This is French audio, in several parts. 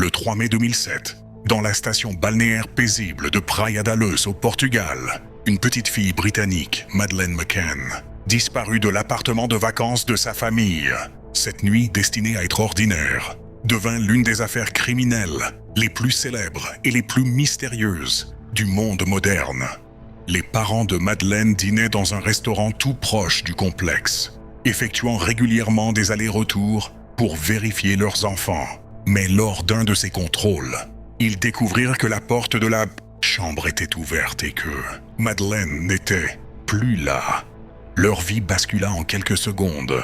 Le 3 mai 2007, dans la station balnéaire paisible de Praia da Luz au Portugal, une petite fille britannique, Madeleine McCann, disparut de l'appartement de vacances de sa famille. Cette nuit, destinée à être ordinaire, devint l'une des affaires criminelles les plus célèbres et les plus mystérieuses du monde moderne. Les parents de Madeleine dînaient dans un restaurant tout proche du complexe, effectuant régulièrement des allers-retours pour vérifier leurs enfants. Mais lors d'un de ces contrôles, ils découvrirent que la porte de la chambre était ouverte et que Madeleine n'était plus là. Leur vie bascula en quelques secondes.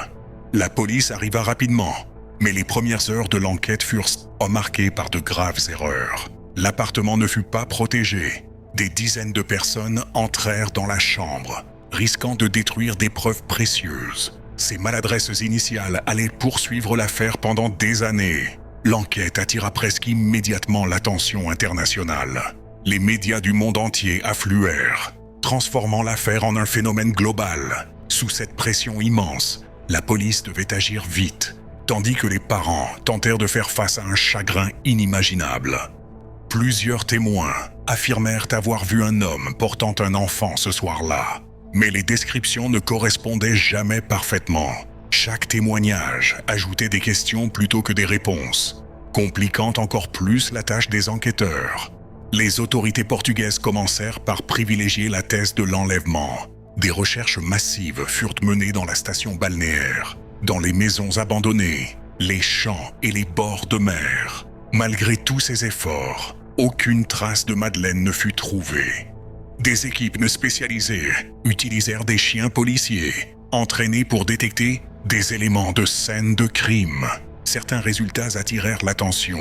La police arriva rapidement, mais les premières heures de l'enquête furent marquées par de graves erreurs. L'appartement ne fut pas protégé. Des dizaines de personnes entrèrent dans la chambre, risquant de détruire des preuves précieuses. Ces maladresses initiales allaient poursuivre l'affaire pendant des années. L'enquête attira presque immédiatement l'attention internationale. Les médias du monde entier affluèrent, transformant l'affaire en un phénomène global. Sous cette pression immense, la police devait agir vite, tandis que les parents tentèrent de faire face à un chagrin inimaginable. Plusieurs témoins affirmèrent avoir vu un homme portant un enfant ce soir-là, mais les descriptions ne correspondaient jamais parfaitement. Chaque témoignage ajoutait des questions plutôt que des réponses, compliquant encore plus la tâche des enquêteurs. Les autorités portugaises commencèrent par privilégier la thèse de l'enlèvement. Des recherches massives furent menées dans la station balnéaire, dans les maisons abandonnées, les champs et les bords de mer. Malgré tous ces efforts, aucune trace de Madeleine ne fut trouvée. Des équipes spécialisées utilisèrent des chiens policiers, entraînés pour détecter des éléments de scène de crime. Certains résultats attirèrent l'attention,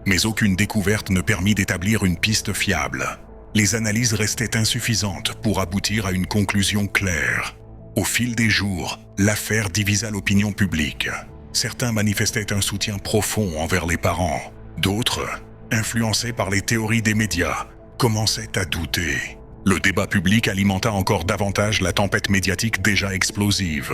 mais aucune découverte ne permit d'établir une piste fiable. Les analyses restaient insuffisantes pour aboutir à une conclusion claire. Au fil des jours, l'affaire divisa l'opinion publique. Certains manifestaient un soutien profond envers les parents. D'autres, influencés par les théories des médias, commençaient à douter. Le débat public alimenta encore davantage la tempête médiatique déjà explosive.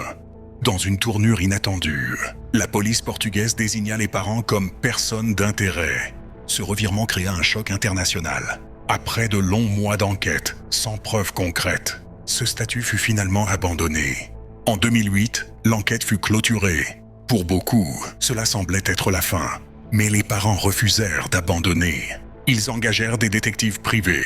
Dans une tournure inattendue, la police portugaise désigna les parents comme personnes d'intérêt. Ce revirement créa un choc international. Après de longs mois d'enquête, sans preuves concrètes, ce statut fut finalement abandonné. En 2008, l'enquête fut clôturée. Pour beaucoup, cela semblait être la fin. Mais les parents refusèrent d'abandonner. Ils engagèrent des détectives privés,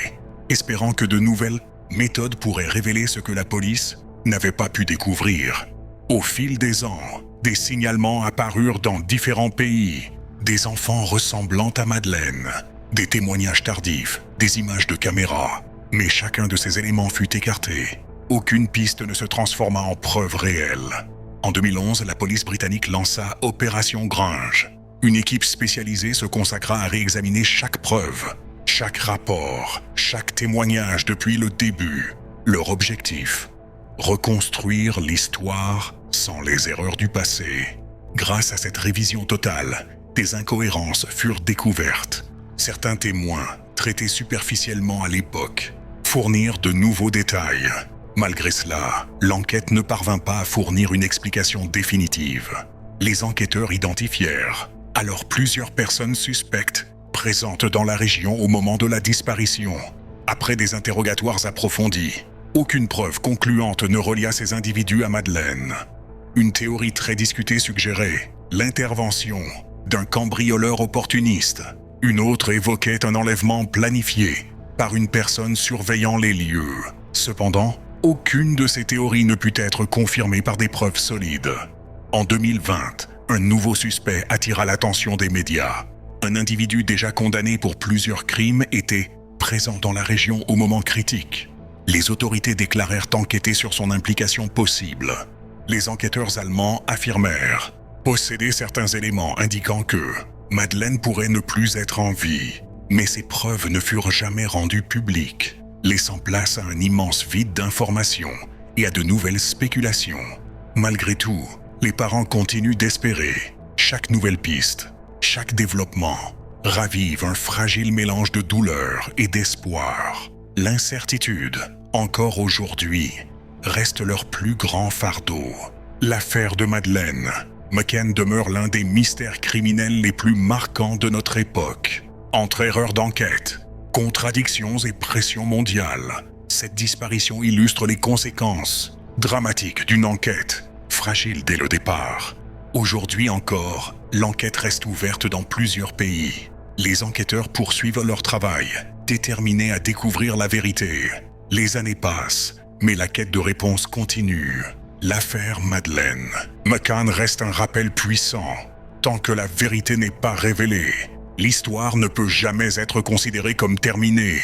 espérant que de nouvelles méthodes pourraient révéler ce que la police n'avait pas pu découvrir. Au fil des ans, des signalements apparurent dans différents pays, des enfants ressemblant à Madeleine, des témoignages tardifs, des images de caméra. Mais chacun de ces éléments fut écarté. Aucune piste ne se transforma en preuve réelle. En 2011, la police britannique lança Opération Grange. Une équipe spécialisée se consacra à réexaminer chaque preuve, chaque rapport, chaque témoignage depuis le début. Leur objectif: reconstruire l'histoire sans les erreurs du passé. Grâce à cette révision totale, des incohérences furent découvertes. Certains témoins, traités superficiellement à l'époque, fournirent de nouveaux détails. Malgré cela, l'enquête ne parvint pas à fournir une explication définitive. Les enquêteurs identifièrent alors plusieurs personnes suspectes présentes dans la région au moment de la disparition. Après des interrogatoires approfondis, aucune preuve concluante ne relia ces individus à Madeleine. Une théorie très discutée suggérait l'intervention d'un cambrioleur opportuniste. Une autre évoquait un enlèvement planifié par une personne surveillant les lieux. Cependant, aucune de ces théories ne put être confirmée par des preuves solides. En 2020, un nouveau suspect attira l'attention des médias. Un individu déjà condamné pour plusieurs crimes était présent dans la région au moment critique. Les autorités déclarèrent enquêter sur son implication possible. Les enquêteurs allemands affirmèrent posséder certains éléments indiquant que Madeleine pourrait ne plus être en vie. Mais ces preuves ne furent jamais rendues publiques, laissant place à un immense vide d'informations et à de nouvelles spéculations. Malgré tout, les parents continuent d'espérer. Chaque nouvelle piste, chaque développement, ravive un fragile mélange de douleur et d'espoir. L'incertitude, encore aujourd'hui, reste leur plus grand fardeau. L'affaire de Madeleine McCann demeure l'un des mystères criminels les plus marquants de notre époque. Entre erreurs d'enquête, contradictions et pression mondiale, cette disparition illustre les conséquences dramatiques d'une enquête, fragile dès le départ. Aujourd'hui encore, l'enquête reste ouverte dans plusieurs pays. Les enquêteurs poursuivent leur travail, déterminés à découvrir la vérité. Les années passent, mais la quête de réponse continue. L'affaire Madeleine McCann reste un rappel puissant. Tant que la vérité n'est pas révélée, l'histoire ne peut jamais être considérée comme terminée.